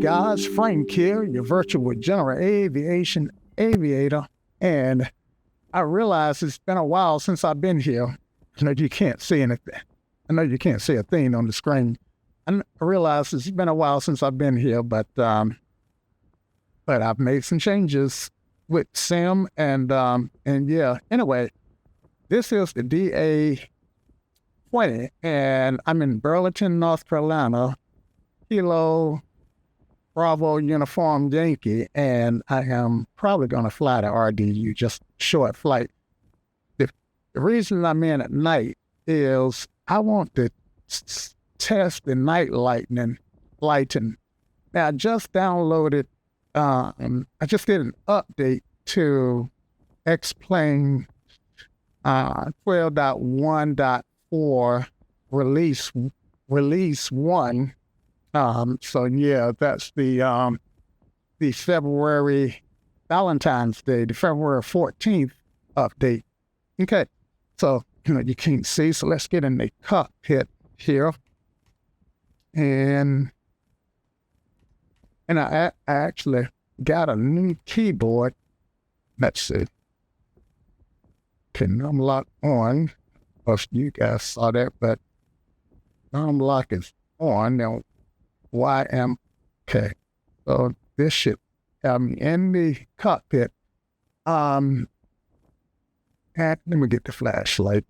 guys, Frank here, your virtual general aviation aviator, and I realize it's been a while since I've been here. I know you can't see anything. I know you can't see a thing on the screen. I realize it's been a while since I've been here, but I've made some changes with Sim and yeah. Anyway, this is the DA20, and I'm in Burlington, North Carolina, Kilo Bravo Uniform Yankee, and I am probably going to fly to RDU, just short flight. The reason I'm in at night is I want to test the night lighting. Now, I just downloaded, I just did an update to X-Plane 12.1.4 release 1. So yeah, that's the February Valentine's Day, the February 14th update. Okay, so you can't see, so let's get in the cockpit here, and I actually got a new keyboard. Let's see. Okay, num-lock on. Most of you guys saw that, but num-lock is on now. Okay, so this should have me in the cockpit. And let me get the flashlight.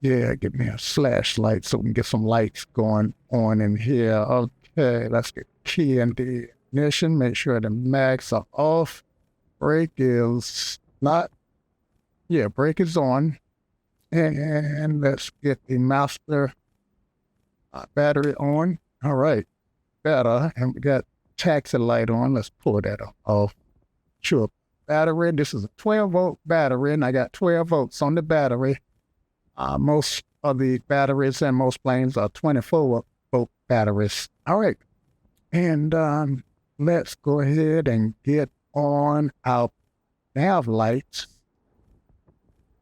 Yeah, give me a flashlight so we can get some lights going on in here. Okay, let's get key in the ignition. Make sure the mags are off. Brake is not. Yeah, brake is on. And let's get the master battery on. All right, better. And we got taxi light on. Let's pull that off. Sure. Battery. This is a 12-volt battery, and I got 12 volts on the battery. Most of the batteries in most planes are 24-volt batteries. All right, and let's go ahead and get on our nav lights.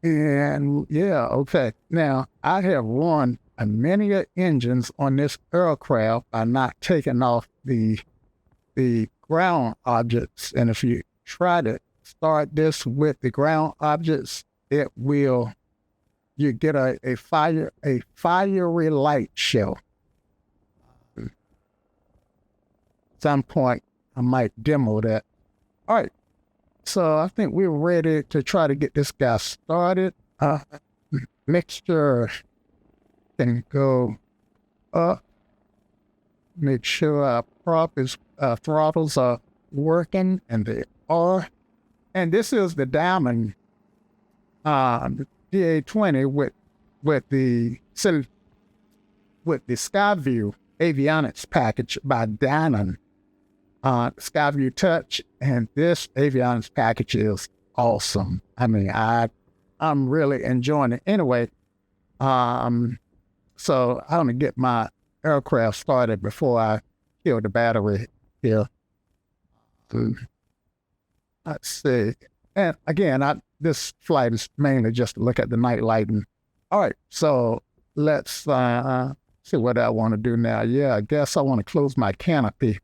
And yeah, okay. Now, I have run many engines on this aircraft by not taking off the ground objects. And if you try to start this with the ground objects, it will, you get a fiery light show. At some point, I might demo that. All right. So I think we're ready to try to get this guy started. Mixture can go up. Make sure our throttles are working, and they are. And this is the Dynon DA20 with the Skyview Avionics package by Dynon. Skyview Touch, and this avionics package is awesome. I mean, I'm really enjoying it. Anyway, so I'm gonna get my aircraft started before I kill the battery here. Let's see. And again, this flight is mainly just to look at the night lighting. All right, so let's see what I want to do now. Yeah, I guess I want to close my canopy.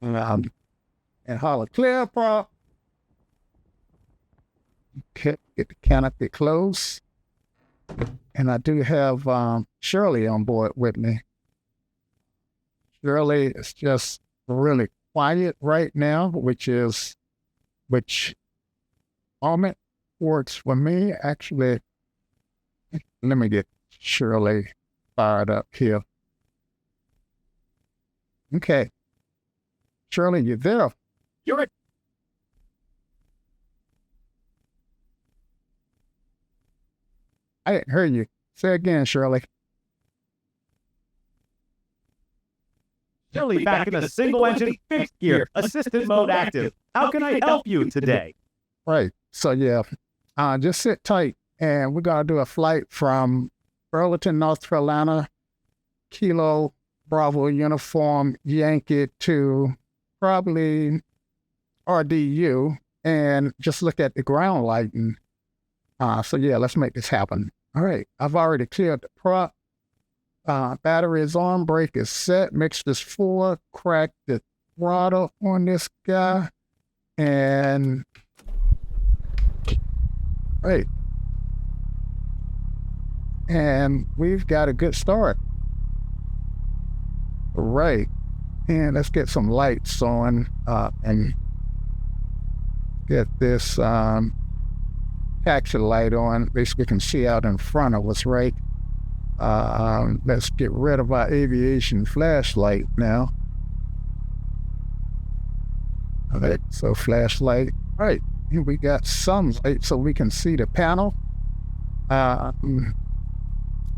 And holler clear, prop. Okay, get the canopy closed. And I do have Shirley on board with me. Shirley is just really quiet right now, which moment works for me. Actually, let me get Shirley fired up here. Okay. Shirley, you there? You're it. I didn't hear you. Say again, Shirley. Shirley back in a single engine fixed gear, assistant mode active. How can I help you today? Right. So yeah, just sit tight, and we're gonna do a flight from Burlington, North Carolina, Kilo Bravo Uniform Yankee to probably RDU, and just look at the ground lighting. So yeah, let's make this happen. All right, I've already cleared the prop. Battery is on, brake is set, mixture's 4, crack the throttle on this guy, and right. And we've got a good start. Right. And let's get some lights on and get this taxi light on. At least we can see out in front of us, right? Let's get rid of our aviation flashlight now. All right, so flashlight. All right, here we got some light so we can see the panel.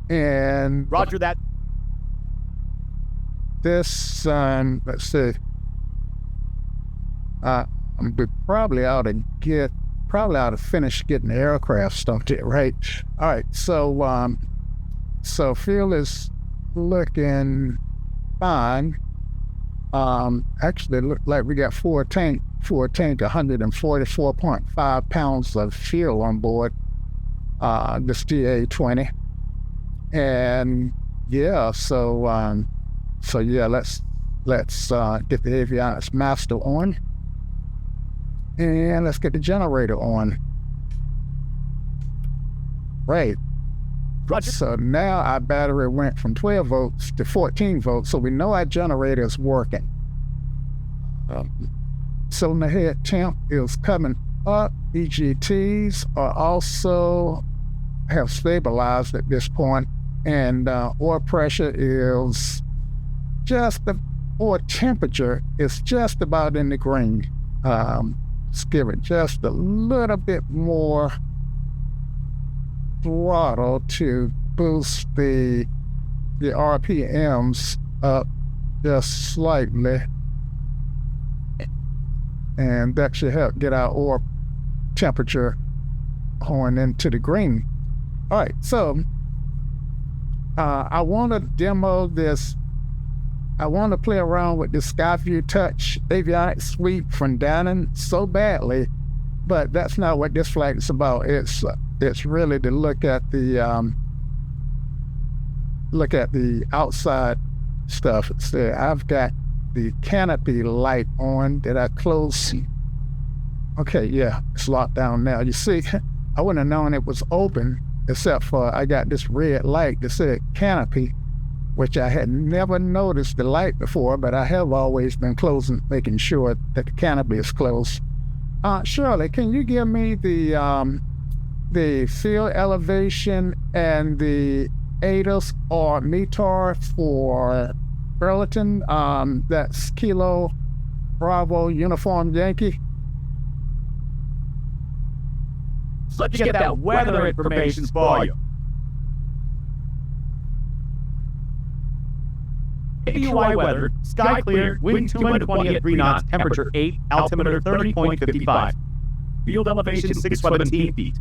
And Roger that. This, let's see. We probably ought to finish getting the aircraft started, right? All right, so field is looking fine. Actually, it looked like we got four tank, 144.5 pounds of fuel on board. This DA20, and yeah, so yeah, let's get the avionics master on, and let's get the generator on. Right. Roger. So now our battery went from 12 volts to 14 volts, so we know our generator is working. Cylinder head temp is coming up. EGTs are also have stabilized at this point, and oil pressure is oil temperature is just about in the green. Let's give it just a little bit more throttle to boost the RPMs up just slightly, and that should help get our oil temperature going into the green. All right, so I want to demo this. I want to play around with the Skyview Touch avionics suite from Dynon so badly, but that's not what this flight is about. It's really to look at the outside stuff. So I've got the canopy light on. Did I close? Okay, yeah, it's locked down now. You see, I wouldn't have known it was open except for I got this red light that said canopy, which I had never noticed the light before, but I have always been closing, making sure that the canopy is closed. Shirley, can you give me the field elevation and the ATIS or METAR for Burlington? That's Kilo Bravo Uniform Yankee. Let's get that weather information for you. AUI weather, sky clear, wind 220 at 3 knots, temperature 8, altimeter 30.55. Field elevation 617 feet.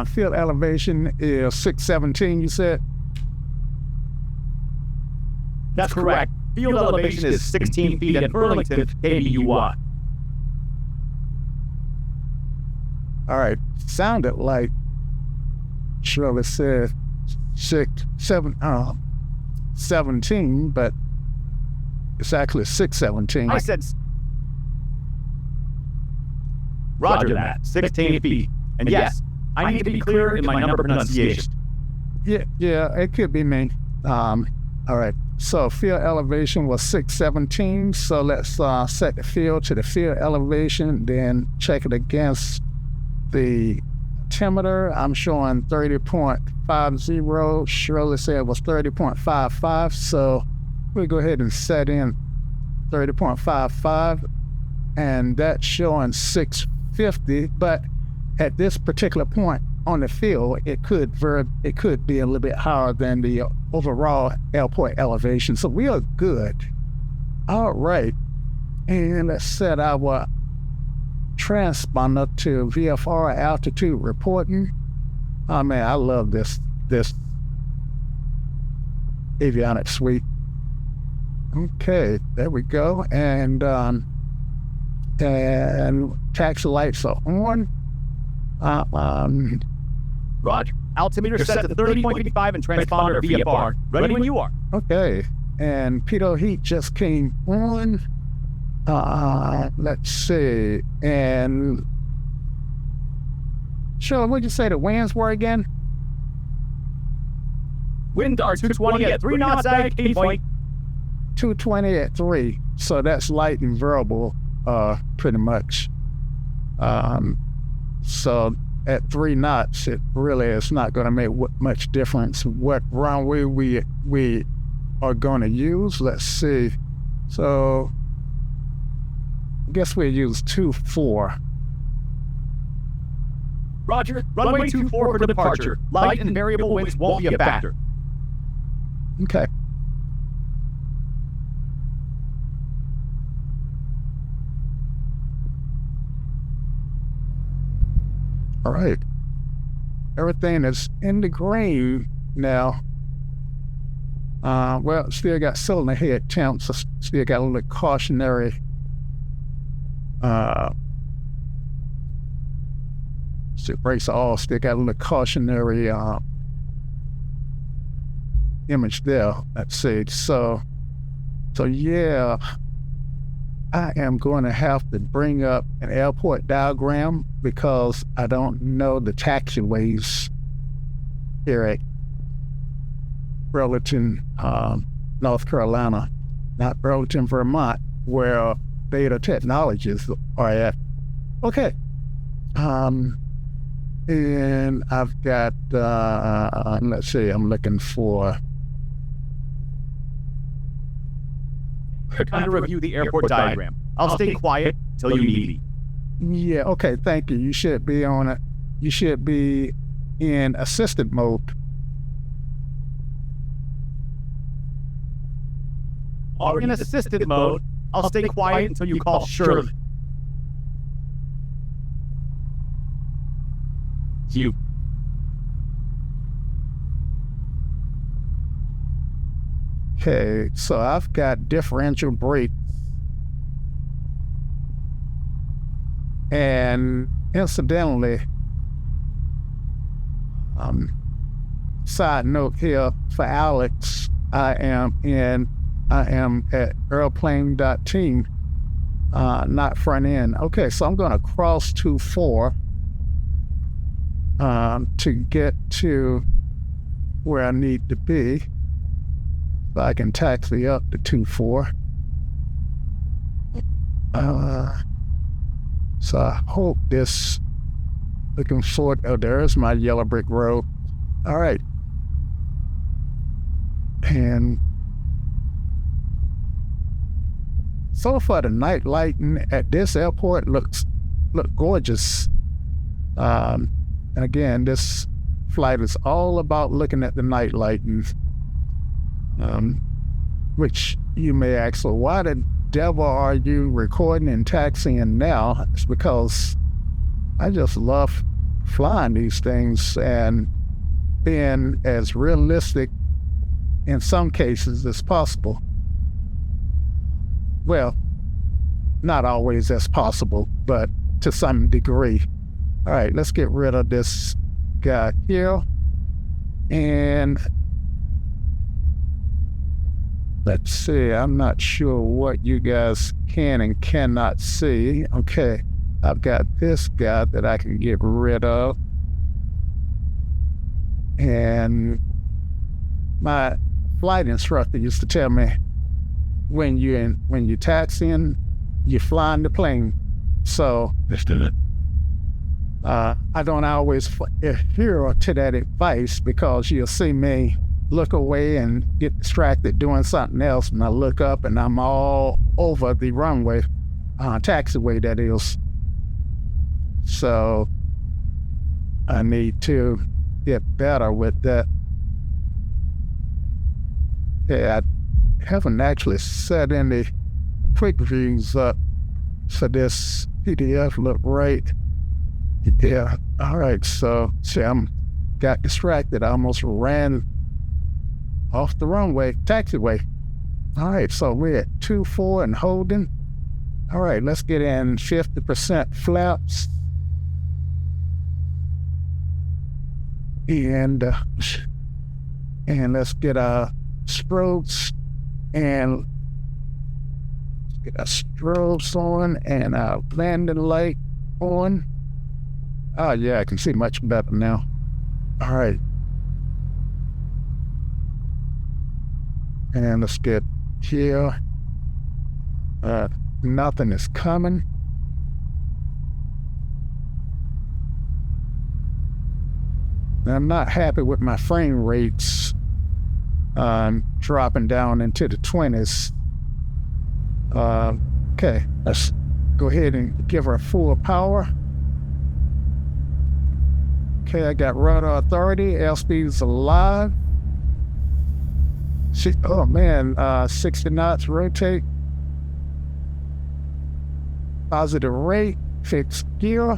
Field elevation is 617, you said? That's correct. Field elevation is 16 feet at Burlington, KBUI. All right, sounded like Shirley said 17, but it's actually 617. I said... Roger that, 16 feet. And yes, I need to be clear in my number pronunciation. Yeah, it could be me. All right, so field elevation was 617, so let's set the field to the field elevation, then check it against the altimeter. I'm showing 30.50. Shirley said it was 30.55, so we'll go ahead and set in 30.55, and that's showing 650, but at this particular point on the field, it could be a little bit higher than the overall airport elevation, so we are good. All right, and let's set our transponder to VFR altitude reporting. Oh man, I love this avionics suite. Okay, there we go, and taxi lights are on. Roger. Altimeter set to 30.55 and transponder VFR. Ready when you are. Okay. And pitot heat just came on. Let's see. And Sean, what'd you say the winds were again? Wind are 220 at 3 knots ag, 8 point. 220 at 3. So that's light and variable, pretty much. So at 3 knots, it really is not going to make much difference what runway we are going to use. Let's see. So I guess we'll use 24. Roger. Runway 24 for departure. Light and variable winds won't be a factor. Okay. All right. Everything is in the green now. Well, still got cylinder head temps, so still got a little cautionary brakes all still got a little cautionary image there. Let's see. So yeah, I am going to have to bring up an airport diagram because I don't know the taxiways here at Burlington, North Carolina, not Burlington, Vermont, where Beta Technologies are at. Okay. And I've got, let's see, I'm looking for... Time to review the airport diagram. I'll stay quiet till you need me. Yeah, okay, thank you. You should be on it. You should be in assisted mode. Or in assisted mode. I'll stay quiet until you call Shirley. You. Okay, so I've got differential brakes. And incidentally, side note here for Alex, I am at airplane.team, not front end. Okay, so I'm gonna cross to 4 to get to where I need to be. So I can taxi up to 24. So I hope this, looking forward, oh, there's my yellow brick road. All right. And so far the night lighting at this airport look gorgeous. And again, this flight is all about looking at the night lighting. Which you may ask, well, why the devil are you recording and taxiing now? It's because I just love flying these things and being as realistic in some cases as possible. Well, not always as possible, but to some degree. All right, let's get rid of this guy here. And let's see, I'm not sure what you guys can and cannot see. Okay, I've got this guy that I can get rid of. And my flight instructor used to tell me, when you taxiing, you flying the plane. So let's do it. I don't always adhere to that advice because you'll see me look away and get distracted doing something else, and I look up and I'm all over the runway, taxiway that is. So I need to get better with that. Yeah, I haven't actually set any quick views up for this PDF look right. Yeah, all right, so see, got distracted. I almost ran off the runway, taxiway. All right, so we're at 2-4 and holding. All right, let's get in 50% flaps. and let's get our strobes and get our strobes on and our landing light on. Oh yeah, I can see much better now. All right. And let's get here. Nothing is coming. I'm not happy with my frame rates dropping down into the 20s. Okay, let's go ahead and give her full power. Okay, I got rudder authority. Airspeed's alive. Oh man, 60 knots rotate. Positive rate, fixed gear.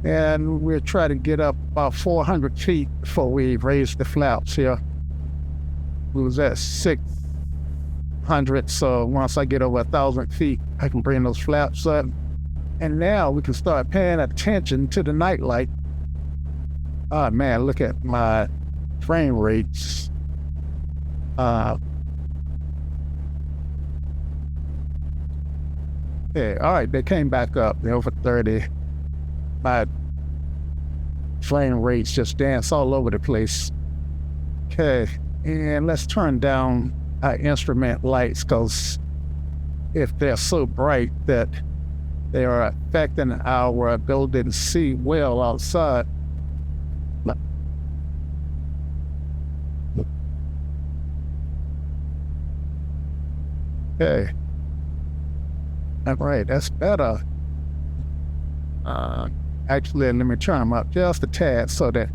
And we'll try to get up about 400 feet before we raise the flaps here. We was at 600, so once I get over 1,000 feet, I can bring those flaps up. And now we can start paying attention to the night light. Oh man, look at my frame rates. Yeah, all right, they came back up. They're over 30. My frame rates just dance all over the place. Okay, and let's turn down our instrument lights, because if they're so bright that they are affecting our ability to see well outside. Okay. All right, that's better. Actually, let me turn them up just a tad so that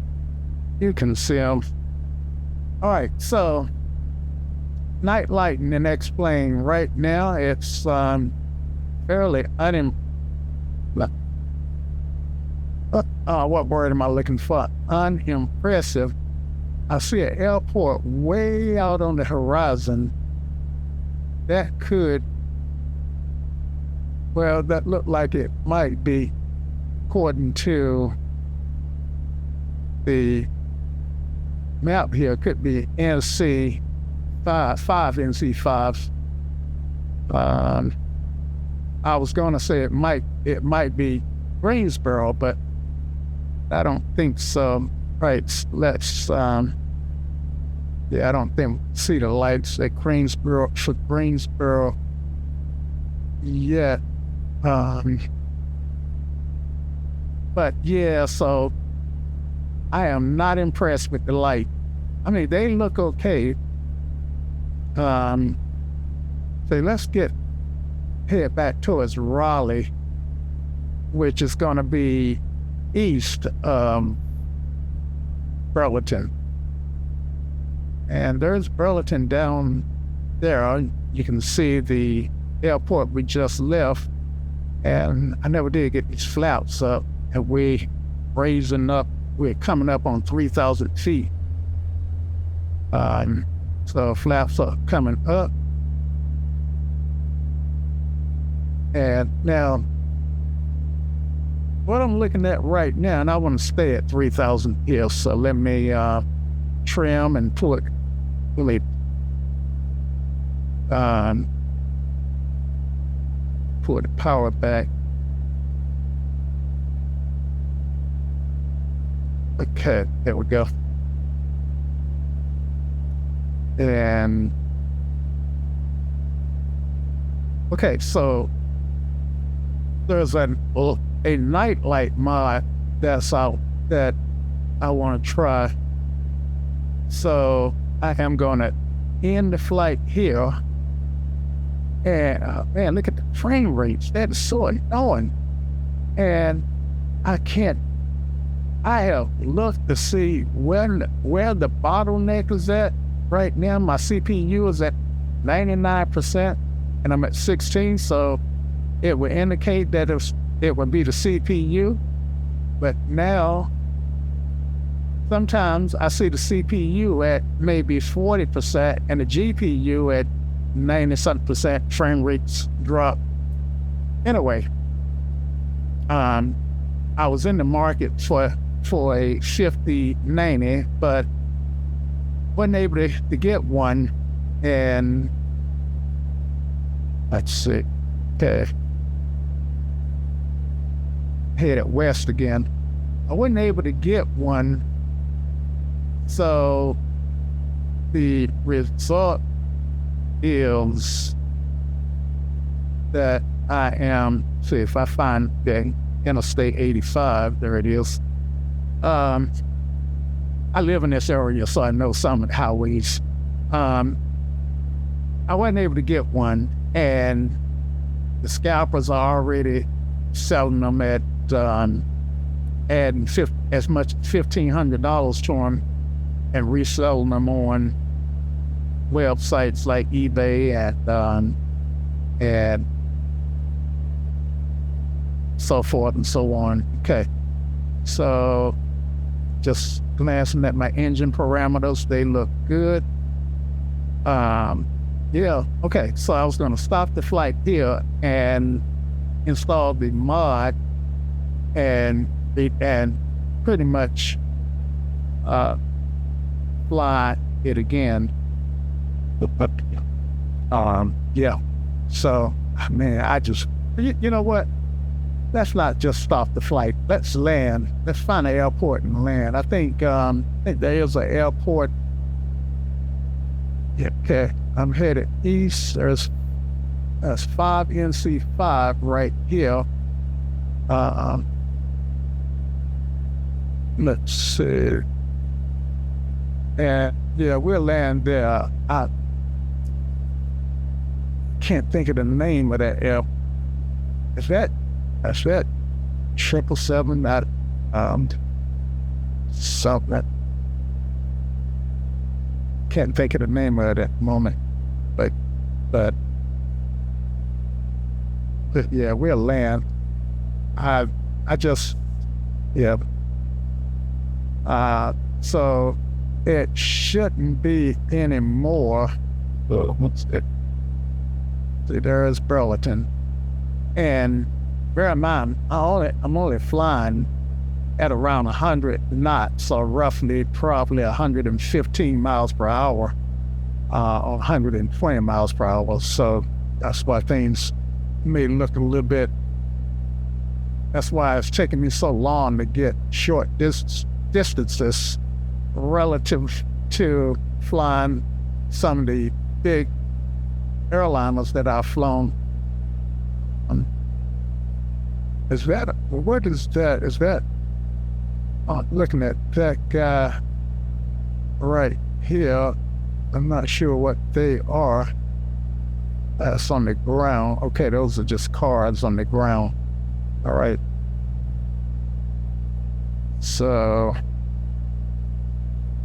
you can see them. All right, so night lighting and X-plane right now, it's fairly what word am I looking for? Unimpressive. I see an airport way out on the horizon. That could, well, that looked like it might be, according to the map here, could be NC5, 5 NC5s. I was going to say it might be Greensboro, but I don't think so. Right, let's, yeah, I don't think see the lights at Greensboro yet. But yeah, so I am not impressed with the light. I mean, they look okay. So let's head back towards Raleigh, which is going to be east Burlington. And there's Burlington down there. You can see the airport we just left. And I never did get these flaps up. And we're coming up on 3,000 feet. So flaps are coming up. And now, what I'm looking at right now, and I want to stay at 3,000 here, so let me trim and put the power back. Okay, there we go. And okay, so there's a night light mod that's out that I want to try. So I am going to end the flight here. And man, look at the frame rates. That is so annoying. And I have looked to see where the bottleneck is at. Right now, my CPU is at 99%, and I'm at 16, so it would indicate that it would be the CPU. But now, sometimes I see the CPU at maybe 40% and the GPU at 90-something% frame rates drop. Anyway, I was in the market for for a 5090, but wasn't able to get one. And let's see, okay, headed west again. I wasn't able to get one, so the result is that I am, see if I find the Interstate 85, there it is. I live in this area, so I know some of the highways. I wasn't able to get one, and the scalpers are already selling them at adding as much as $1,500 to them and reselling them on websites like eBay and so forth and so on. Okay, so just glancing at my engine parameters, they look good. Yeah, okay, so I was going to stop the flight here and install the mod and pretty much fly it again. Yeah, so man, I just, you know what? Let's not just stop the flight. Let's land. Let's find an airport and land. I think there is an airport. Yeah, okay, I'm headed east. There's 5NC5 right here. Let's see. And yeah, we'll land there. I can't think of the name of that airport. That's that 777, that something. Can't think of the name of it at the moment, but yeah, we'll land. I just, yeah. So it shouldn't be any more. What's it? See, there is Burlington, and bear in mind, I'm only flying at around 100 knots, so roughly probably 115 miles per hour, or 120 miles per hour. So that's why things may look a little bit, that's why it's taking me so long to get short distances relative to flying some of the big airliners that I've flown. What is that? Is that, looking at that guy right here, I'm not sure what they are. That's on the ground. Okay, those are just cars on the ground. All right. So,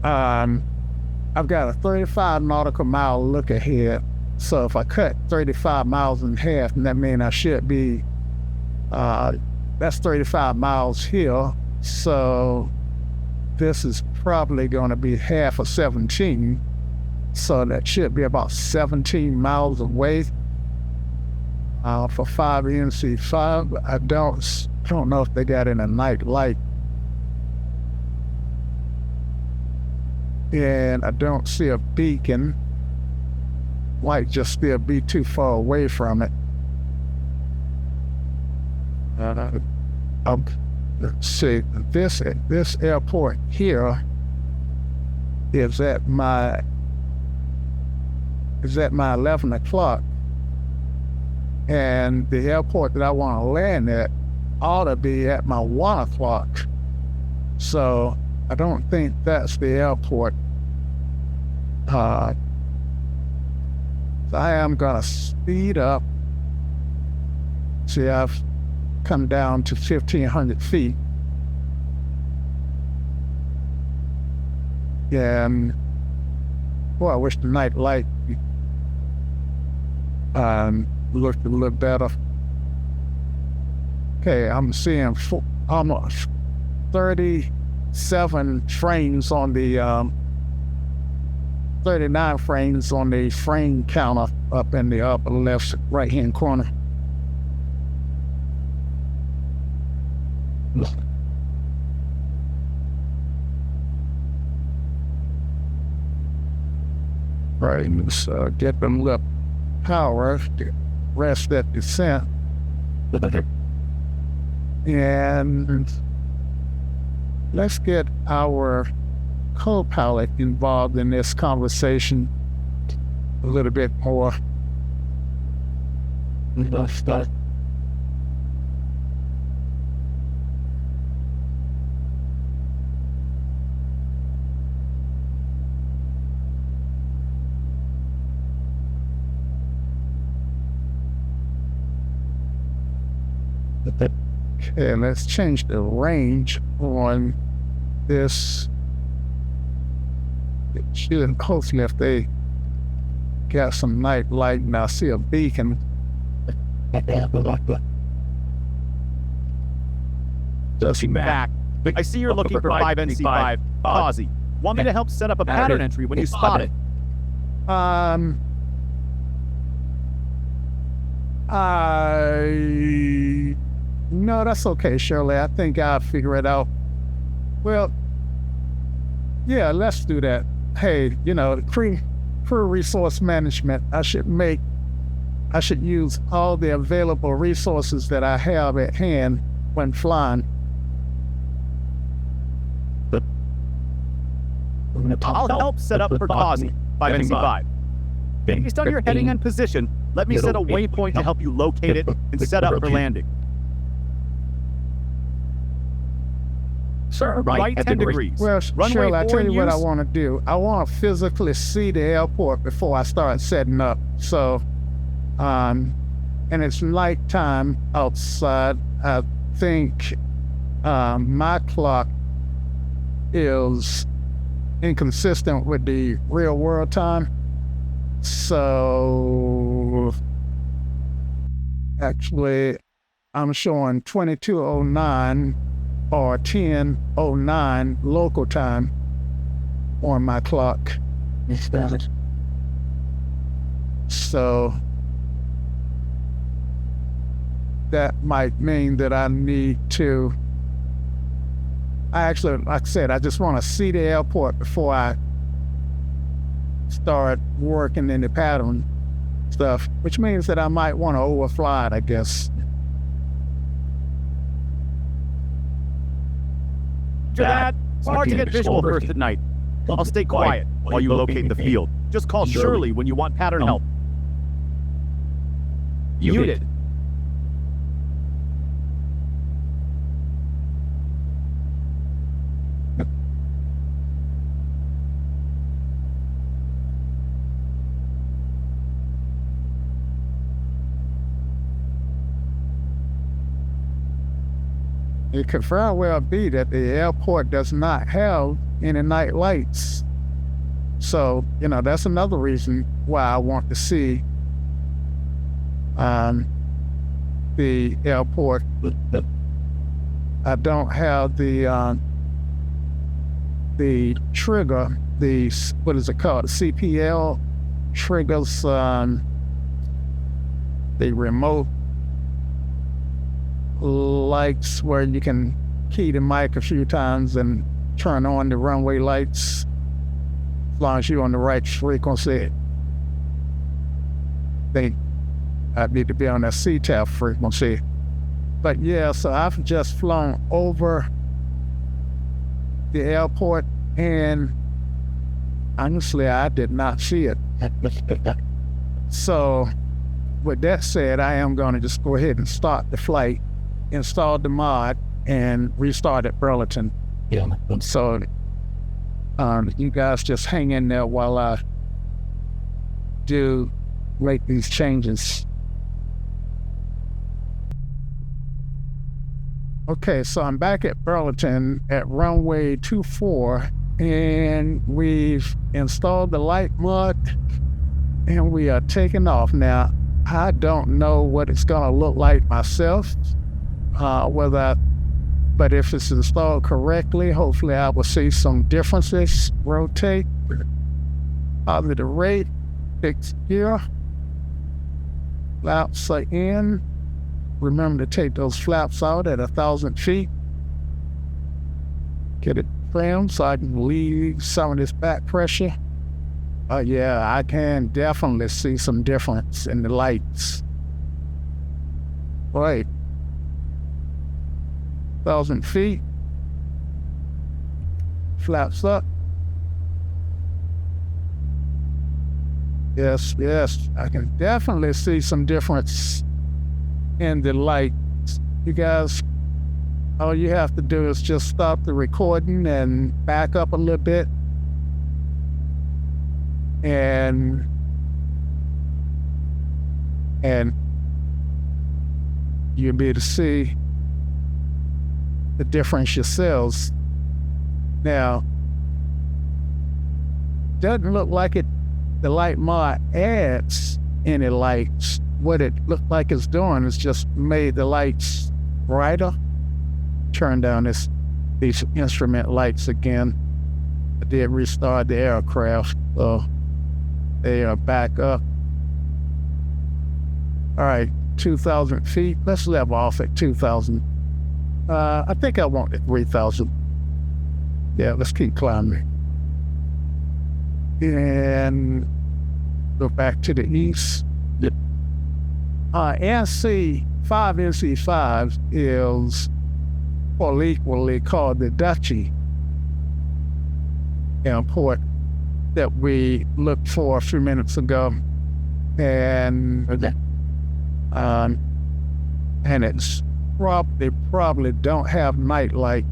I've got a 35 nautical mile look ahead. So if I cut 35 miles in half, then that means I should be, that's 35 miles here. So this is probably going to be half of 17. So that should be about 17 miles away for 5NC5. I don't know if they got in a night light. And I don't see a beacon. Might just still be too far away from it. Let's see, this airport here is at my 11 o'clock, and the airport that I want to land at ought to be at my 1 o'clock. So I don't think that's the airport. So I am gonna speed up. See, I've come down to 1,500 feet. Yeah, and boy, I wish the night light looked a little better. Okay, I'm seeing almost 37 frames on the 39 frames on the frame counter up in the upper left right hand corner. Right, so get them little power to rest that descent. And let's get our co-pilot involved in this conversation a little bit more. Okay, let's change the range on this. Hopefully, if they got some night light and I see a beacon. Back. I see you're looking for 5NC5. Posy. Want me to help set up a pattern entry when you spot it? No, that's okay, Shirley. I think I'll figure it out. Well, yeah, let's do that. Hey, the crew resource management, I should use all the available resources that I have at hand when flying. I'll help set up for Posy, 5NC5. Based on your heading and position, let me set a waypoint to help you locate it and set up for landing. Sir, right 10 degrees. Well, Shirley, I tell you what I use. want to do. I want to physically see the airport before I start setting up. So, and it's nighttime outside. I think my clock is inconsistent with the real world time. So, actually, I'm showing 22:09 or 10:09 local time on my clock. So that might mean that I need to, like I said, I just want to see the airport before I start working in the pattern stuff, which means that I might want to overfly it, I guess. Dad, it's hard to get visual first at night. I'll stay quiet while you locate the field. Just call Shirley when you want pattern help. Muted. It could very well be that the airport does not have any night lights. So, that's another reason why I want to see the airport. I don't have the trigger, what is it called? The CPL triggers, the remote lights where you can key the mic a few times and turn on the runway lights as long as you're on the right frequency. I need to be on that CTAF frequency. But yeah, so I've just flown over the airport and honestly, I did not see it. So with that said, I am going to just go ahead and start the flight, install the mod, and restart at Burlington. So you guys just hang in there while I do make these changes. Okay, so I'm back at Burlington at runway 24, and we've installed the light mod, and we are taking off. Now, I don't know what it's gonna look like myself, but if it's installed correctly, hopefully I will see some differences. Rotate, positive rate, fixed gear, flaps are in. Remember to take those flaps out at 1,000 feet. Get it trimmed so I can relieve some of this back pressure. Yeah, I can definitely see some difference in the lights. Right. 1,000 feet. Flaps up. Yes, I can definitely see some difference in the lights. You guys, all you have to do is just stop the recording and back up a little bit. And you'll be able to see the difference yourselves. Now, doesn't look like the light mod adds any lights. What it looked like it's doing is just made the lights brighter. Turn down these instrument lights again. I did restart the aircraft, so they are back up. All right, 2,000 feet. Let's level off at 2,000. I think I want it 3,000. Yeah, let's keep climbing. And go back to the east. NC5 is equally called the Dutchy airport that we looked for a few minutes ago. And it's probably don't have night light.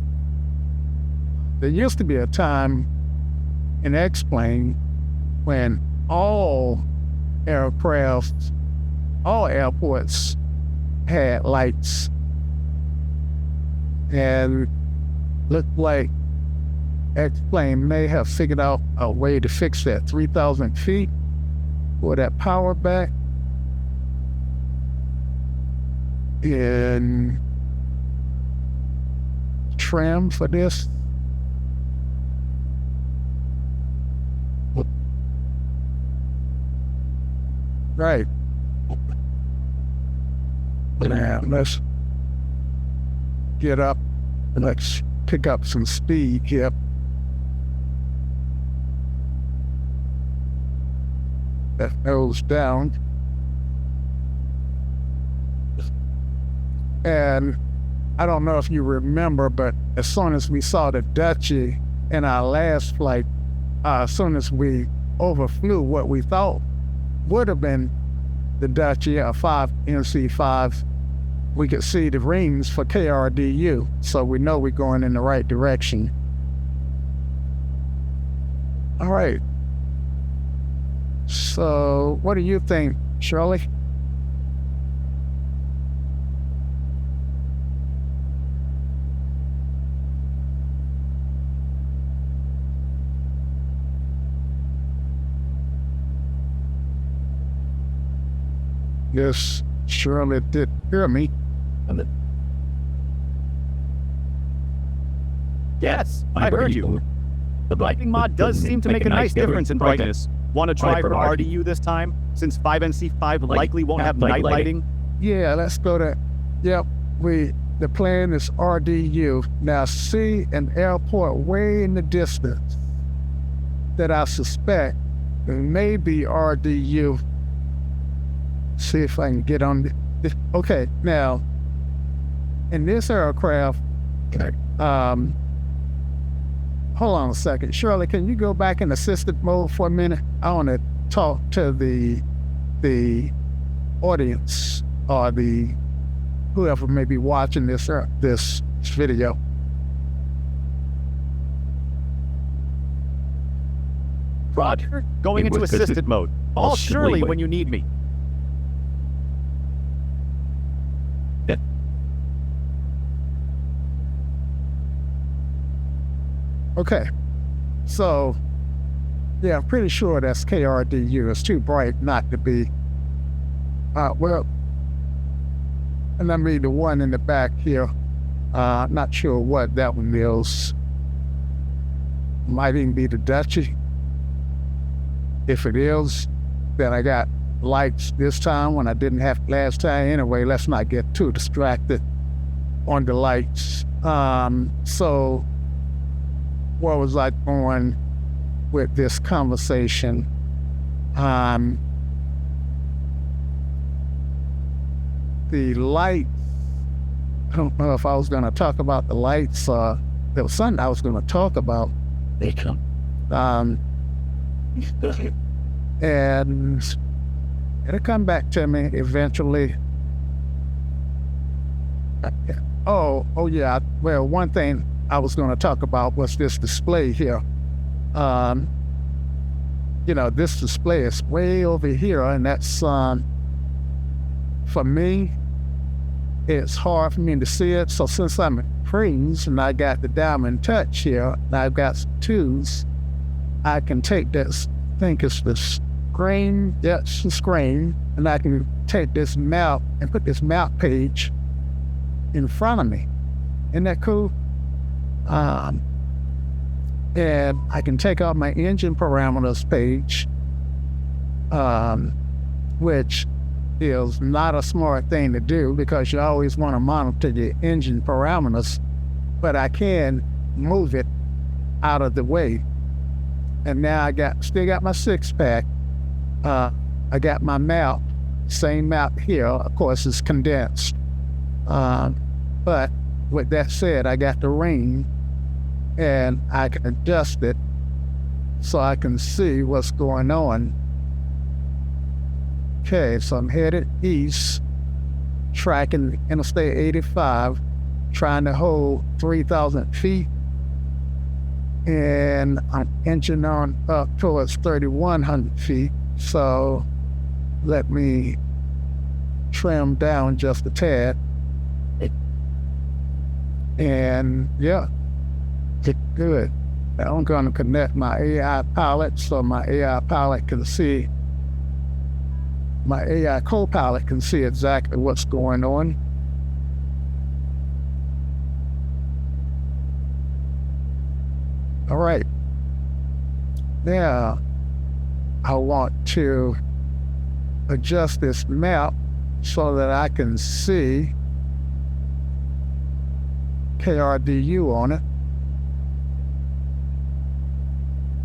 There used to be a time in X-Plane when all airports had lights, and looked like X-Plane may have figured out a way to fix that. 3,000 feet for that power back. And trim for this. Right. Now let's get up and let's pick up some speed here. That nose down. And I don't know if you remember, but as soon as we saw the Dutchy in our last flight, as soon as we overflew what we thought would have been the Dutchy, NC5, we could see the rings for KRDU, so we know we're going in the right direction. All right. So what do you think, Shirley? Yes, Shirley did hear me. Yes, I heard you. The lighting mod does seem to make a nice difference in brightness. Want to try for RDU this time, since 5NC5 likely won't have night lighting? Yeah, let's go to, yep, the plan is RDU. Now see an airport way in the distance that I suspect may be RDU. See if I can get on this. Okay, now, in this aircraft, hold on a second. Shirley, can you go back in assisted mode for a minute? I want to talk to the audience or whoever may be watching this video. Roger. Going into assisted mode. Call Shirley when you need me. Okay, so, yeah, I'm pretty sure that's KRDU. It's too bright not to be. Well, and I mean the one in the back here, not sure what that one is. Might even be the Dutchy. If it is, then I got lights this time when I didn't have last time. Anyway, let's not get too distracted on the lights. So, where was I going with this conversation? The lights, I don't know if I was going to talk about the lights. There was something I was going to talk about. And it'll come back to me eventually. Oh yeah. Well, one thing I was going to talk about was this display here. This display is way over here, and that's, for me, it's hard for me to see it. So since I'm in Freeze and I got the Dynon Touch here, and I've got some tools, I can take this, I think it's the screen, that's the screen, and I can take this map and put this map page in front of me. Isn't that cool? And I can take out my engine parameters page, which is not a smart thing to do because you always want to monitor the engine parameters, but I can move it out of the way. And now I still got my 6-pack. I got my map, same map here. Of course, it's condensed. But with that said, I got the ring, and I can adjust it so I can see what's going on. Okay, so I'm headed east, tracking Interstate 85, trying to hold 3,000 feet, and I'm inching on up towards 3,100 feet. So let me trim down just a tad. And yeah, it's good. I'm going to connect my AI pilot so my AI pilot can see, my AI co-pilot can see exactly what's going on. All right. Now, I want to adjust this map so that I can see KRDU on it.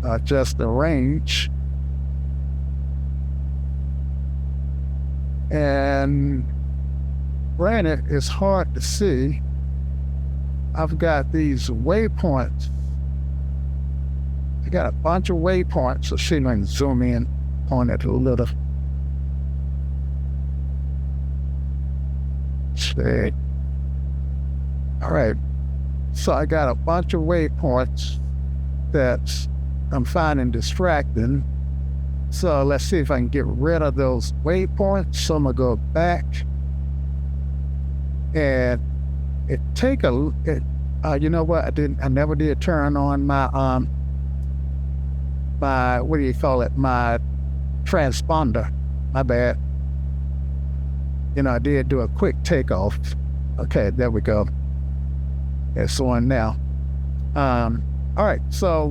Adjust the range. And granted, it's hard to see. I've got these waypoints. I got a bunch of waypoints. So see if I can zoom in on it a little. See. All right. So I got a bunch of waypoints that I'm finding distracting. So let's see if I can get rid of those waypoints. So I'm gonna go back, and you know what? I never did turn on my what do you call it? My transponder. My bad. I did do a quick takeoff. Okay, there we go. It's on now. All right, so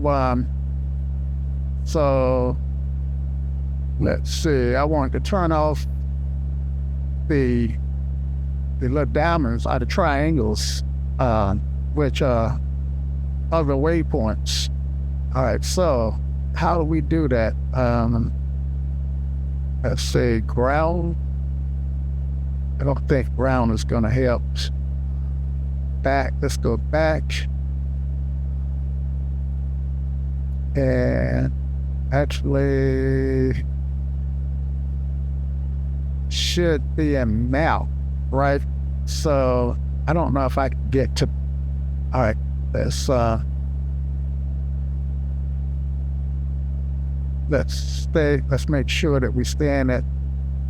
let's see. I wanted to turn off the little diamonds or the triangles, which are other waypoints. All right, so how do we do that? Let's see, ground. I don't think ground is going to help. Back, let's go back. And actually should be a map, right? So I don't know if I can get to, all right, let's make sure that we stand at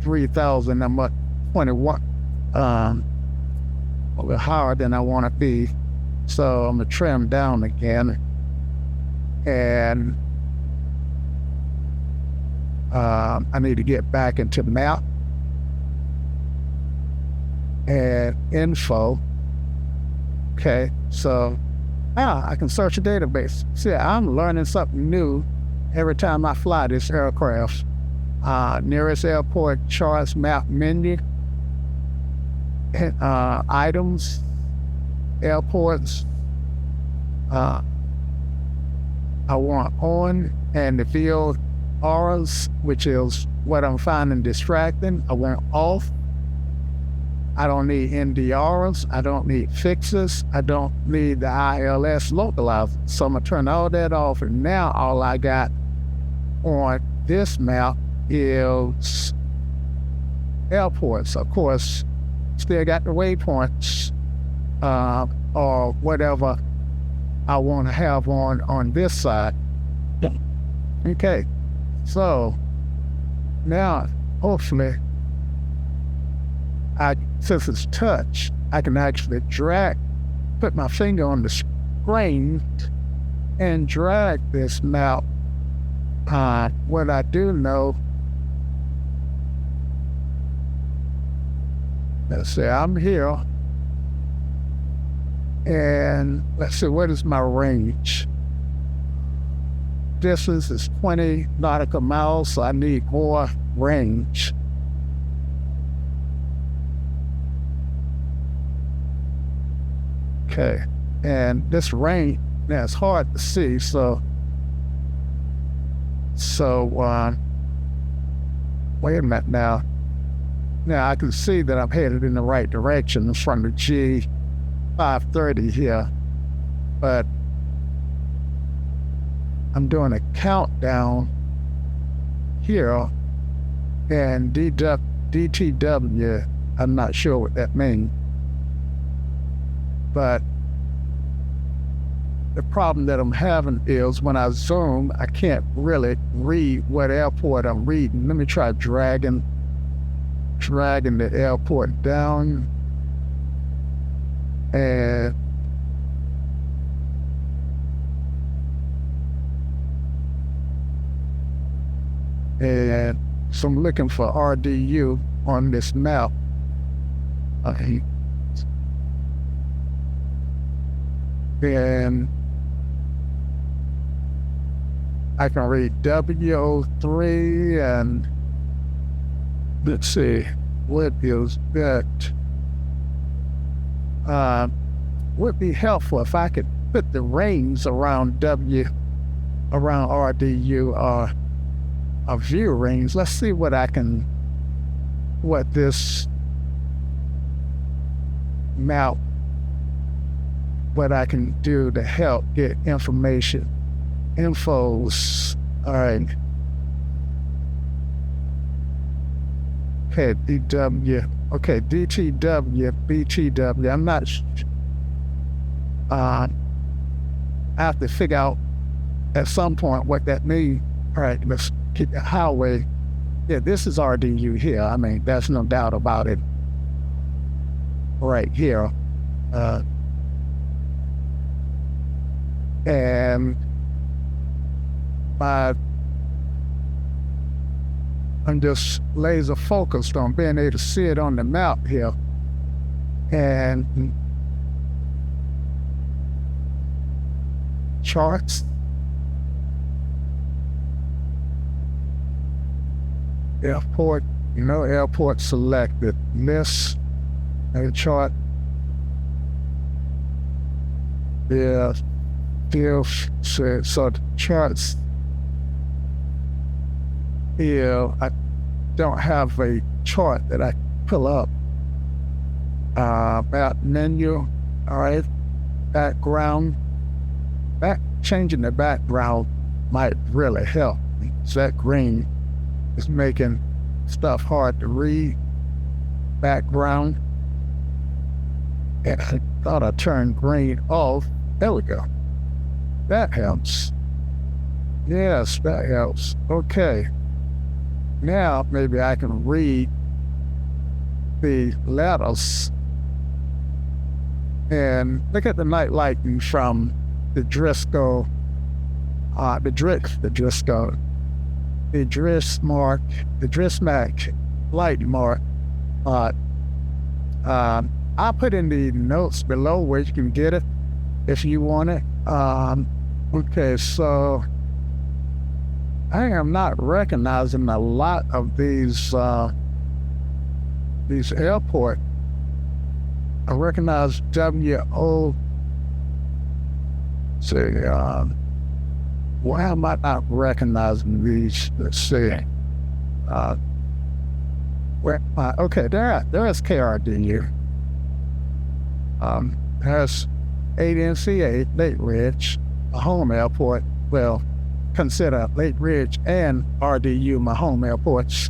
3,000. I'm at 21, a little higher than I want to be. So I'm gonna trim down again. And I need to get back into map and info. Okay, so now I can search a database. See, I'm learning something new every time I fly this aircraft. Nearest airport charts map menu, items, airports. I want on, and the field auras, which is what I'm finding distracting. I went off. I don't need NDRs. I don't need fixes. I don't need the ILS localizer. So I'm going to turn all that off. And now all I got on this map is airports. Of course, still got the waypoints or whatever I want to have on this side. Okay, so now hopefully since it's touch, I can actually put my finger on the screen and drag this map. What I do know, let's say I'm here, and let's see, what is my range? Distance is 20 nautical miles, so I need more range. Okay, and this range, now it's hard to see, so wait a minute now. Now I can see that I'm headed in the right direction from the G530 here, but I'm doing a countdown here, and DTW, I'm not sure what that means. But the problem that I'm having is when I zoom, I can't really read what airport I'm reading. Let me try dragging the airport down. And so I'm looking for RDU on this map. And I can read W03 and let's see, what is that? Would be helpful if I could put the rings around RDU or view rings. Let's see what this map, what I can do to help get information. Infos. All right. Okay, DW. Okay, DTW, BTW. I'm not I have to figure out at some point what that means. All right, let's keep the highway. Yeah, this is RDU here. I mean, there's no doubt about it. Right here. And I'm just laser focused on being able to see it on the map here. And charts. Airport, airport selected. List, a chart. Yeah. So the charts here, I don't have a chart that I pull up. Map menu, all right, background. Changing the background might really help. So that green is making stuff hard to read. Background. And I thought I turned green off. There we go. That helps. Yes, that helps. Okay. Now maybe I can read the letters. And look at the night lighting from the DrishalMac, the DrishallMac light mark. I'll put in the notes below where you can get it if you want it. Okay, so I am not recognizing a lot of these airport. I recognize why am I not recognizing these? Let's see. Okay, there is KRDU. There's ADNCA, Lake Ridge, a home airport. Well, consider Lake Ridge and RDU my home airports.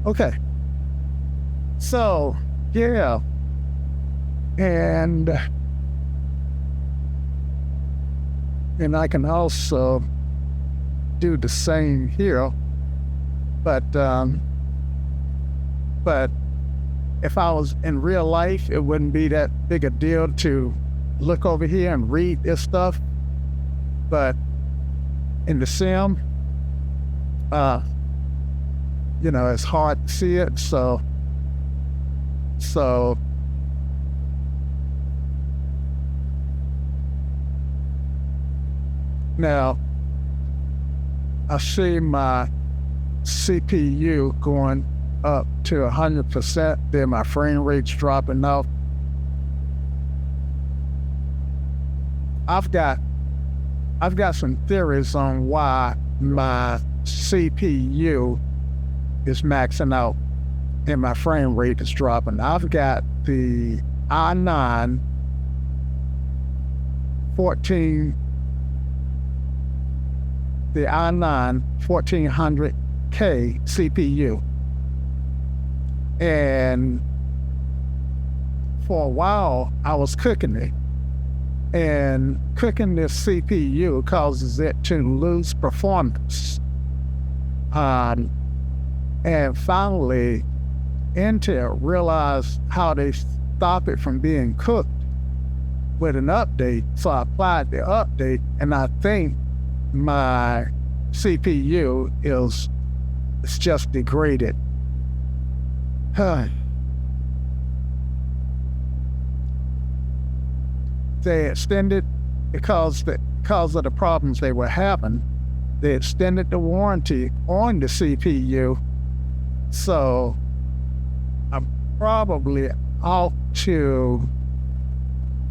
Okay. So, yeah. And I can also do the same here, but if I was in real life, it wouldn't be that big a deal to look over here and read this stuff. But in the sim, it's hard to see it. So now I see my CPU going up to 100%, then my frame rate's dropping off. I've got some theories on why my CPU is maxing out and my frame rate is dropping. I've got the i9 1400K CPU. And for a while, I was cooking it. And cooking this CPU causes it to lose performance. And finally, Intel realized how they stop it from being cooked with an update. So I applied the update, and I think my CPU is just degraded. They extended, because of the problems they were having, they extended the warranty on the CPU. So I'm probably ought to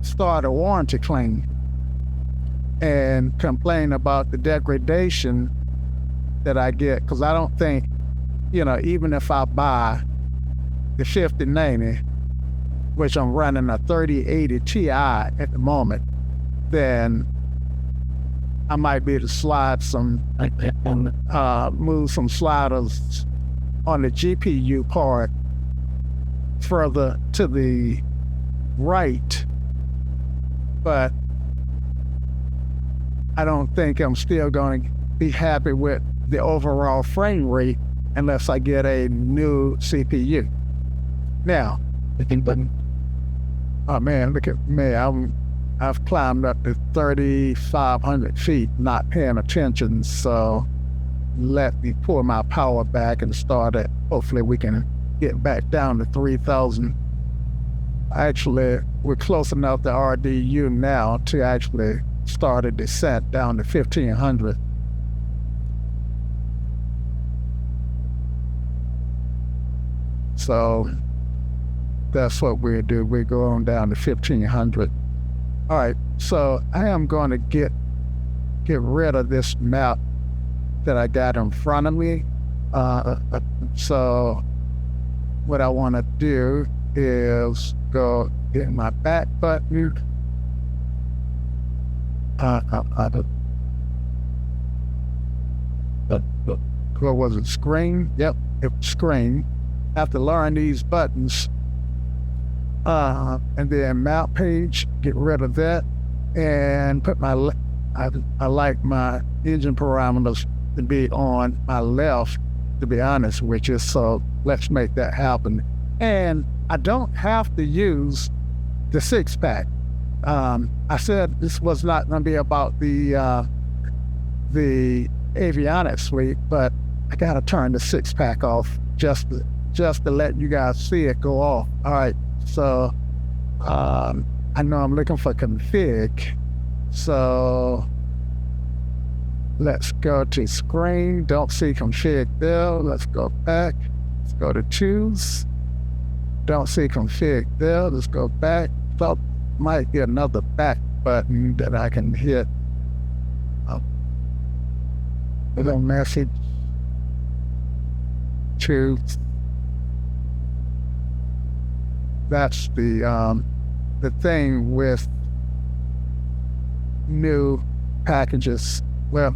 start a warranty claim and complain about the degradation that I get, because I don't think, even if I buy the 5090, which I'm running a 3080 Ti at the moment, then I might be able to slide move some sliders on the GPU part further to the right. But I don't think I'm still going to be happy with the overall frame rate unless I get a new CPU. Now, oh man, look at me. I've climbed up to 3,500 feet, not paying attention. So let me pull my power back and start it. Hopefully we can get back down to 3,000. Actually, we're close enough to RDU now to actually start a descent down to 1,500. So that's what we'll do. We go on down to 1,500. All right, so I am going to get rid of this map that I got in front of me. So what I want to do is go hit my back button. What was it? Screen? Yep, it was screen. I have to learn these buttons. And then map page, get rid of that, and put I like my engine parameters to be on my left, to be honest with you. So let's make that happen. And I don't have to use the 6-pack. I said this was not going to be about the avionics suite, but I got to turn the 6-pack off just to let you guys see it go off. All right. So I know I'm looking for config. So let's go to screen. Don't see config there. Let's go back. Let's go to choose. Don't see config there. Let's go back. Thought might be another back button that I can hit. little message to. That's the thing with new packages. Well,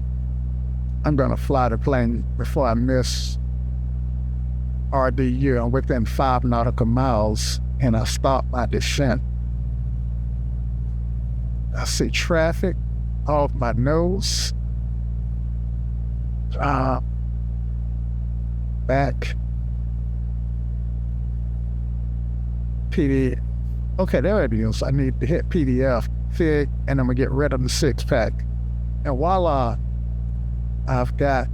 I'm gonna fly the plane before I miss RDU. I'm within 5 nautical miles, and I stop my descent. I see traffic off my nose. Back. PDF. Okay, there it is. I need to hit PDF, Fig, and I'm gonna get rid of the 6-pack. And voila, I've got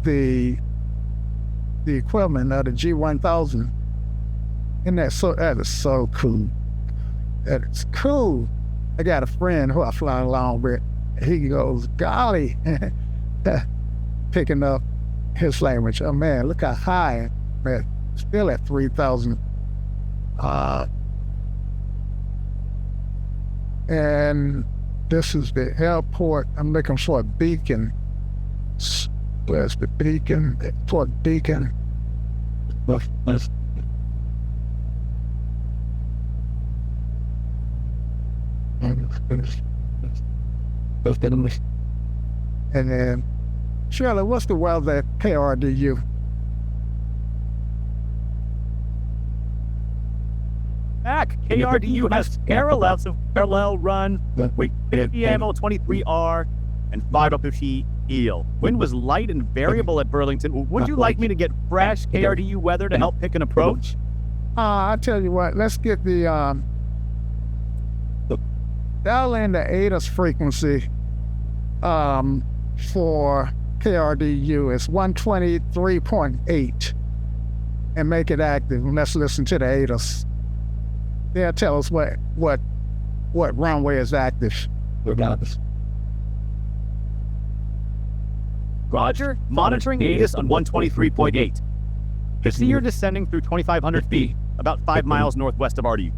the equivalent of the G1000. And that is so cool. That is cool. I got a friend who I fly along with. He goes, golly, picking up his language. Oh man, look how high I'm at. Still at 3,000. And this is the airport. I'm looking for a beacon. Where's the beacon? Airport beacon. And then, Shirley, what's the weather at KRDU? Mac, KRDU has parallel run with PMO 23R and 550 eel. Wind was light and variable at Burlington. Would you like me to get fresh KRDU weather to help pick an approach? I tell you what, let's get the dial in the ATIS frequency for KRDU. It's 123.8 and make it active. And let's listen to the ATIS. They'll tell us what runway is active. Roger, monitoring ATIS on 123.8. See you're descending through 2,500 feet, about 5 miles northwest of RDU.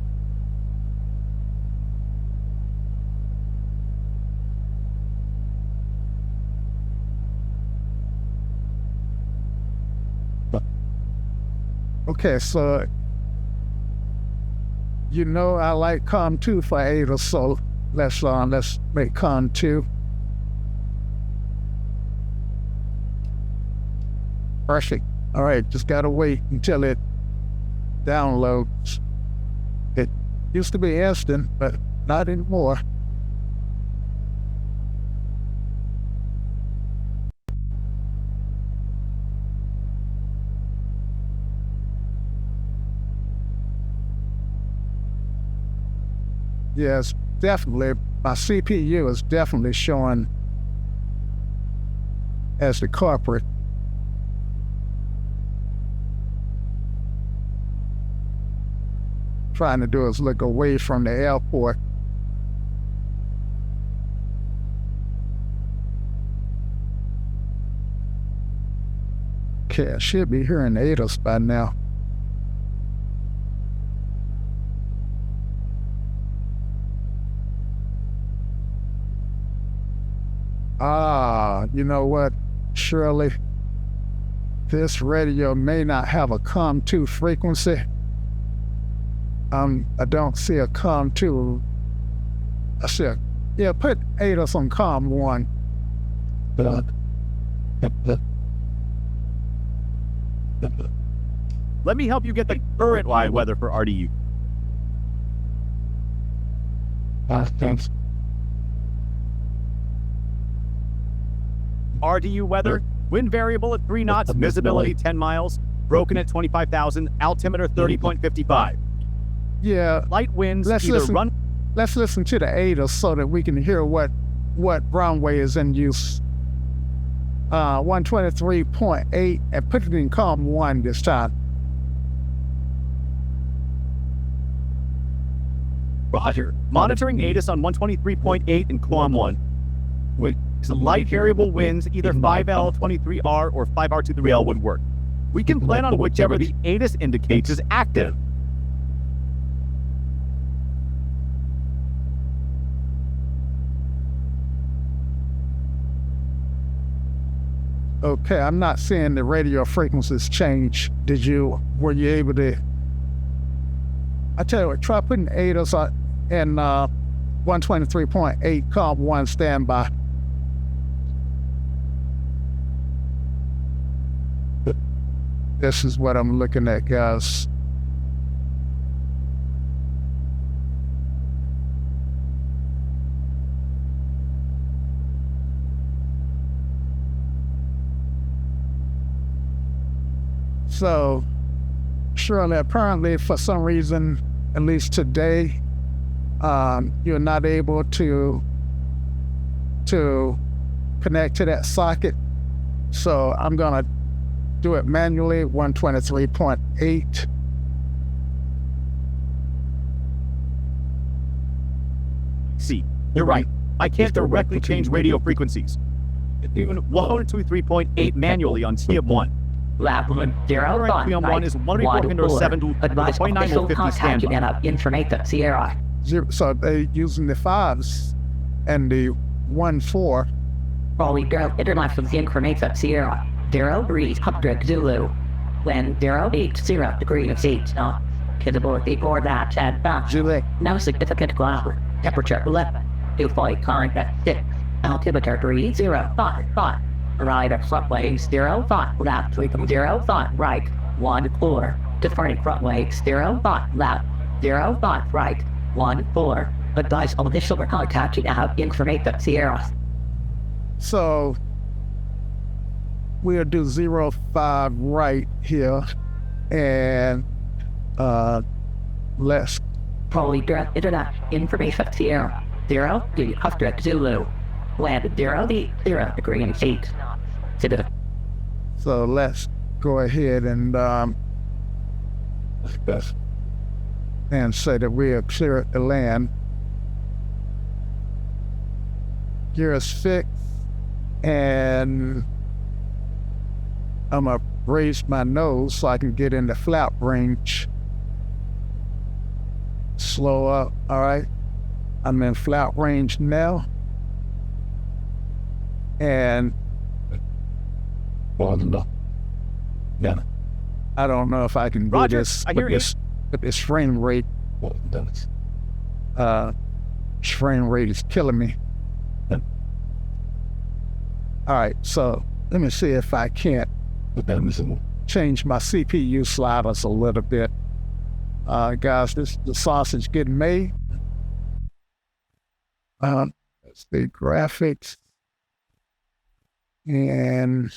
Okay, so you know I like COM 2 for ATIS, so let's make COM 2. Perfect. All right, just gotta wait until it downloads. It used to be instant, but not anymore. Yes, definitely. My CPU is definitely showing as the corporate. Trying to do is look away from the airport. Okay, I should be hearing ATIS by now. You know what, Shirley? This radio may not have a COM 2 frequency. I don't see a COM 2. I see put ATIS on COM 1. Let me help you get the current wide weather for RDU. Thanks. RDU weather, wind variable at 3 knots, visibility 10 miles, broken at 25,000, altimeter 30.55. Yeah. Light winds, Let's listen to the ATIS so that we can hear what runway is in use. 123.8 and put it in COM 1 this time. Roger. Monitoring ATIS on 123.8 in COM 1. With light variable winds, either 5L, 23R, or 5R23L would work. We can plan on whichever the ATIS indicates is active. Okay, I'm not seeing the radio frequencies change. Were you able to? I tell you what, try putting 8s in 123.8, comp 1 standby. This is what I'm looking at, guys. So, surely, apparently, for some reason, at least today, you're not able to connect to that socket. So I'm gonna do it manually, 123.8. See, you're right. I can't directly change radio frequencies. Even 123.8 manually on TM1. Lab 0 Current TM1 is 12407 Advise official 2950 contact standby. Information Sierra. So they're using the 5s and the 1-4. Probably girl international information Sierra. 0300 Zulu. When 080 degrees east north. Visibility for that at back. Julie. No significant cloud. Temperature 11. Dew point current at 6. Altimeter 3055. Right at front waves 05. Left 3.05 right. 1-4. Deferring front waves 05 left. 05 right. 1-4. Advise on initial contact to have information Sierra. So we'll do 05 right here, and let's Probably direct internet information Sierra. 0 Zulu. Land 0 degrees east. So let's go ahead and say that we are clear at the land. Gear is fixed, and I'm gonna raise my nose so I can get in the flap range. Slow up, all right? I'm in flap range now. And I don't know if I can do Roger, this I hear you. with this frame rate. Frame rate is killing me. All right, so let me see if I can't change my CPU sliders a little bit. Guys, this is the sausage getting made. Let's see, graphics. And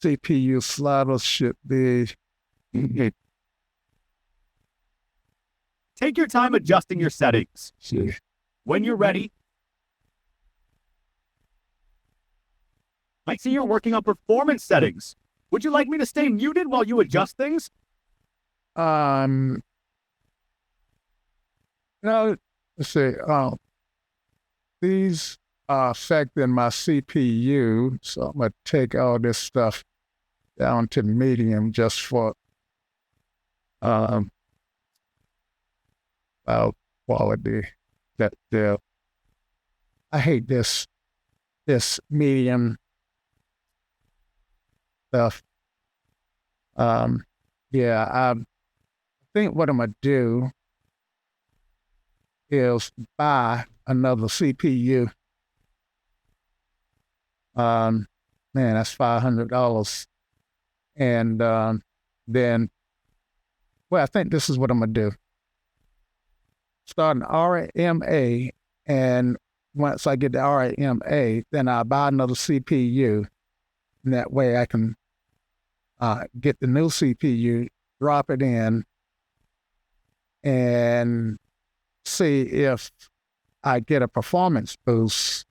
CPU sliders should be. Take your time adjusting your settings. When you're ready, I see you're working on performance settings. Would you like me to stay muted while you adjust things? No, let's see. These are affecting my CPU, so I'm gonna take all this stuff down to medium just for quality. That I hate this medium stuff. Yeah, I think what I'm gonna do is buy another CPU. Man, that's $500. And then, well, I think this is what I'm gonna do. Start an RMA, and once I get the RMA, then I'll buy another CPU. And that way I can get the new CPU, drop it in, and see if I get a performance boost.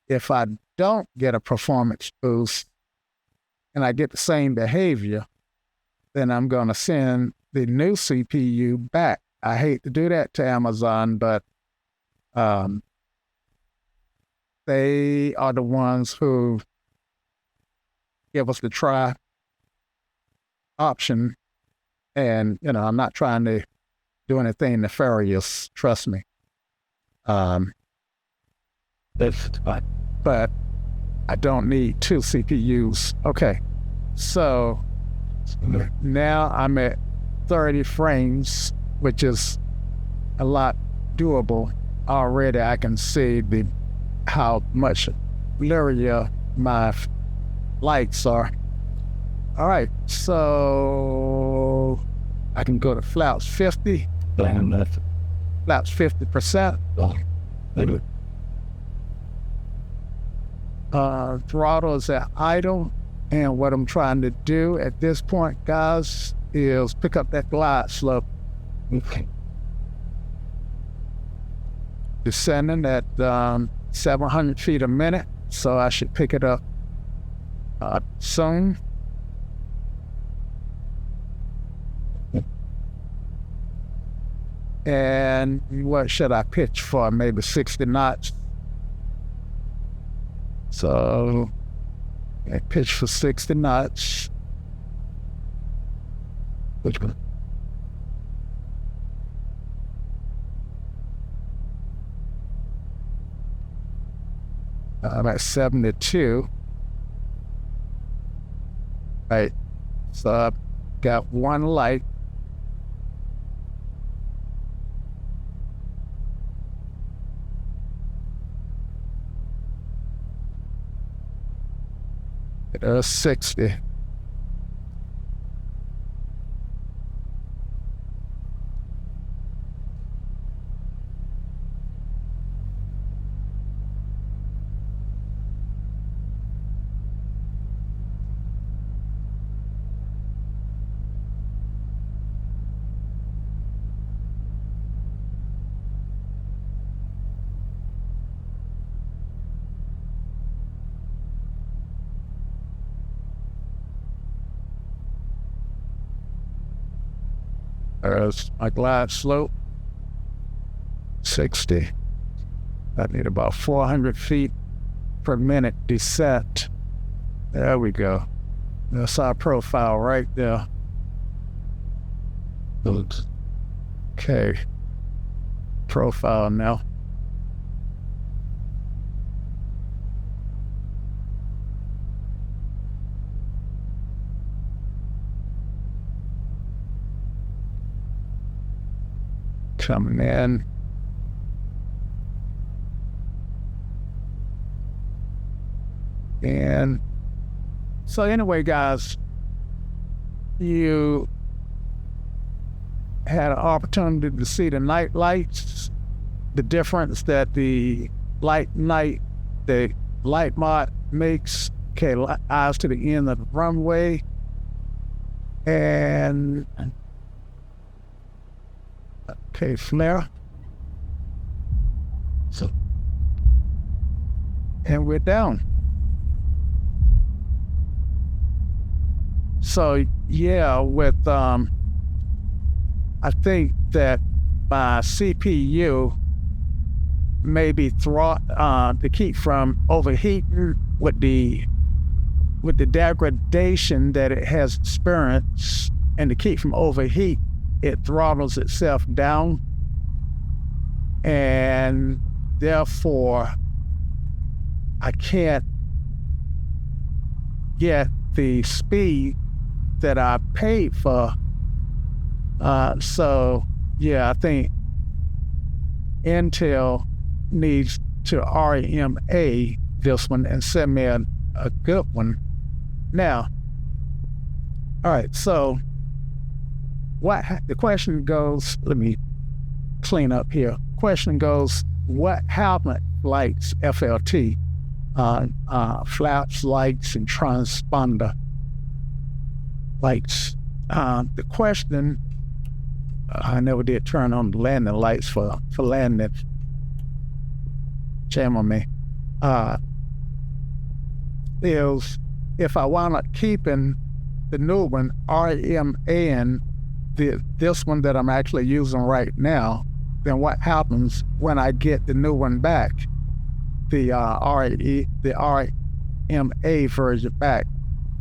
If I don't get a performance boost and I get the same behavior, then I'm going to send the new CPU back. I hate to do that to Amazon, but they are the ones who give us the try option. And, I'm not trying to do anything nefarious, trust me. But I don't need 2 CPUs. Okay, so now I'm at 30 frames, which is a lot doable. Already I can see how much blurrier my lights are. All right, so I can go to flaps 50. Flaps 50%. Throttle is at idle. And what I'm trying to do at this point, guys, is pick up that glide slope. Descending at 700 feet a minute, so I should pick it up soon. And what should I pitch for? Maybe 60 knots. So I pitch for 60 knots. Which one? I'm at 72. Right. So I've got one light. There's 60. There's my glide slope, 60. I need about 400 feet per minute descent. There we go. That's our profile right there. Okay. Profile now. Coming in. And so anyway, guys, you had an opportunity to see the night lights, the difference that the light mod makes. Okay, eyes to the end of the runway. And okay, flare. So, and we're down. So yeah, with I think that my CPU maybe to keep from overheating with the degradation that it has experienced, and to keep from overheat, it throttles itself down, and therefore I can't get the speed that I paid for. So yeah, I think Intel needs to RMA this one and send me a good one. Now, all right, so the question goes, let me clean up here. Question goes, what happened lights, FLT, flaps, lights, and transponder lights? The question, I never did turn on the landing lights for landing. Shame on me. Is if I wound up keeping the new one, RMAing this one that I'm actually using right now, then what happens when I get the new one back, the RMA version back?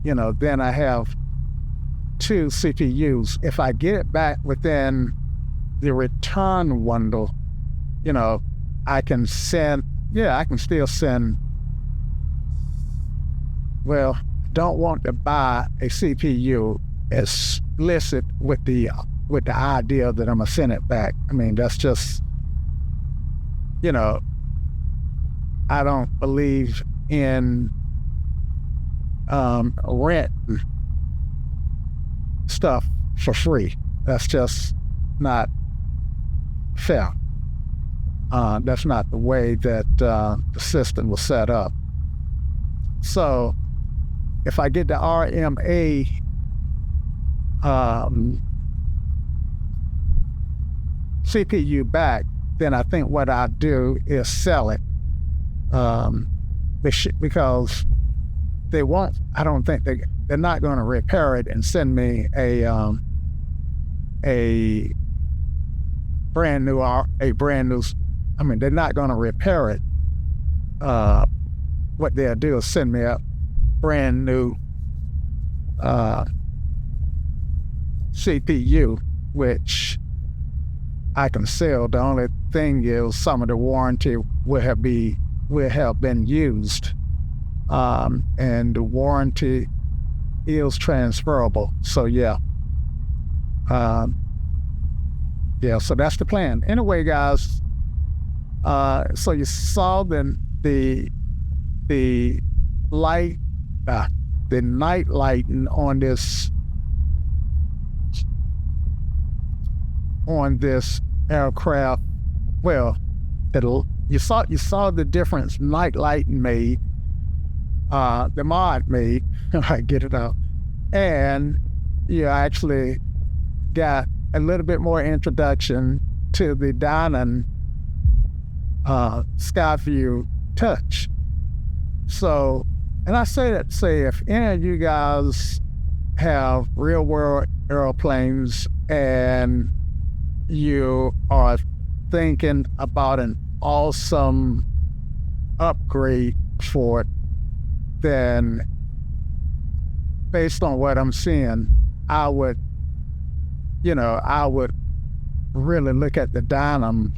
You know, then I have 2 CPUs. If I get it back within the return window, you know, I can still send well, don't want to buy a CPU explicit with the idea that I'm gonna send it back. I mean, that's just, you know, I don't believe in rent stuff for free. That's just not fair. That's not the way that the system was set up. So if I get the RMA CPU back, then I think what I do is sell it, because they won't. I don't think they're not going to repair it and send me a brand new. I mean, they're not going to repair it. What they'll do is send me a brand new CPU, which I can sell. The only thing is some of the warranty will have been used, and the warranty is transferable. So yeah, so that's the plan. Anyway, guys, so you saw the light, the night lighting on this aircraft. Well, you saw the difference night lighting made, the mod made. I get it out, and you actually got a little bit more introduction to the Dynon Skyview Touch. So, and I say that to say, if any of you guys have real world airplanes and you are thinking about an awesome upgrade for it, then based on what I'm seeing, I would really look at the Dynon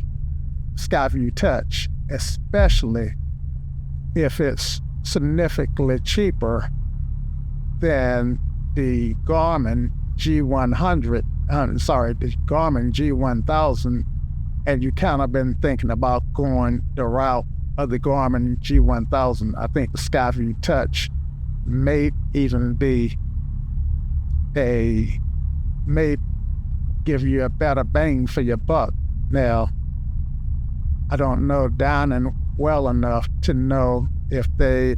Skyview Touch, especially if it's significantly cheaper than the Garmin G1000, the Garmin G1000, and you kind of been thinking about going the route of the Garmin G1000. I think the Skyview Touch may even may give you a better bang for your buck. Now, I don't know Dynon well enough to know if they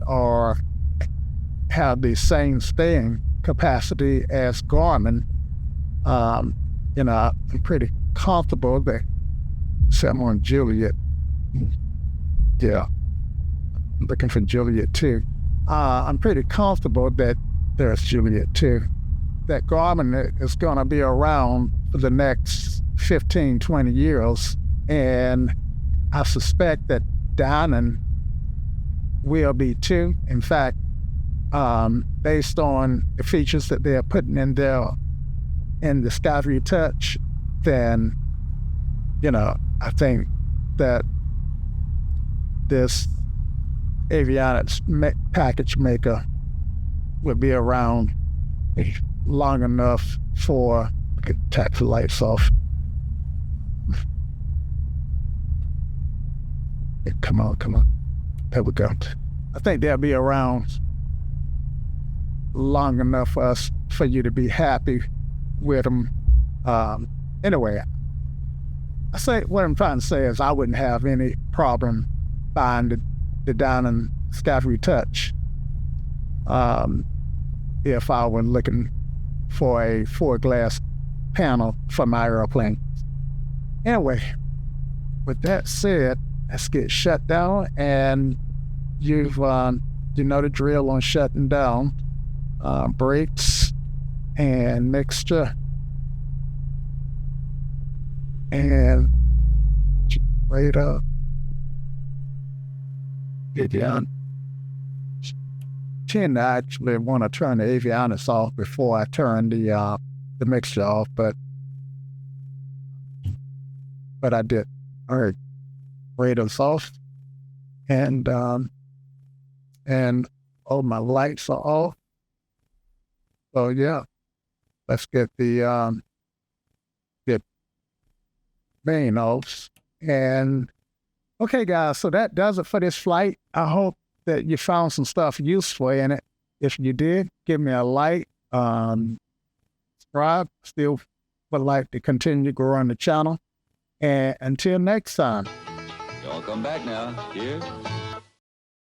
have the same staying capacity as Garmin. I'm pretty comfortable that, so I'm on Juliet. Yeah, I'm looking for Juliet too. I'm pretty comfortable that there's Juliet too. That Garmin is going to be around for the next 15, 20 years, and I suspect that Dynon will be too. In fact, based on the features that they're putting in the Skyview Touch, then, I think that this avionics package maker would be around long enough for, I could take the lights off. Come on. There we go. I think they'll be around long enough for you to be happy with them. Anyway, what I'm trying to say is I wouldn't have any problem buying the Dynon Skyview Touch if I were looking for a 4-glass panel for my airplane. Anyway, with that said, let's get shut down, and you know the drill on shutting down. Brakes and mixture and radar. Yeah. Tend to actually want to turn the avionics off before I turn the mixture off, but I did. All right, radar's off, and Oh, my lights are off. So yeah, let's get the main off. And okay, guys, so that does it for this flight. I hope that you found some stuff useful in it. If you did, give me a like, subscribe. Still would like to continue growing the channel. And until next time. Y'all come back now. Cheers.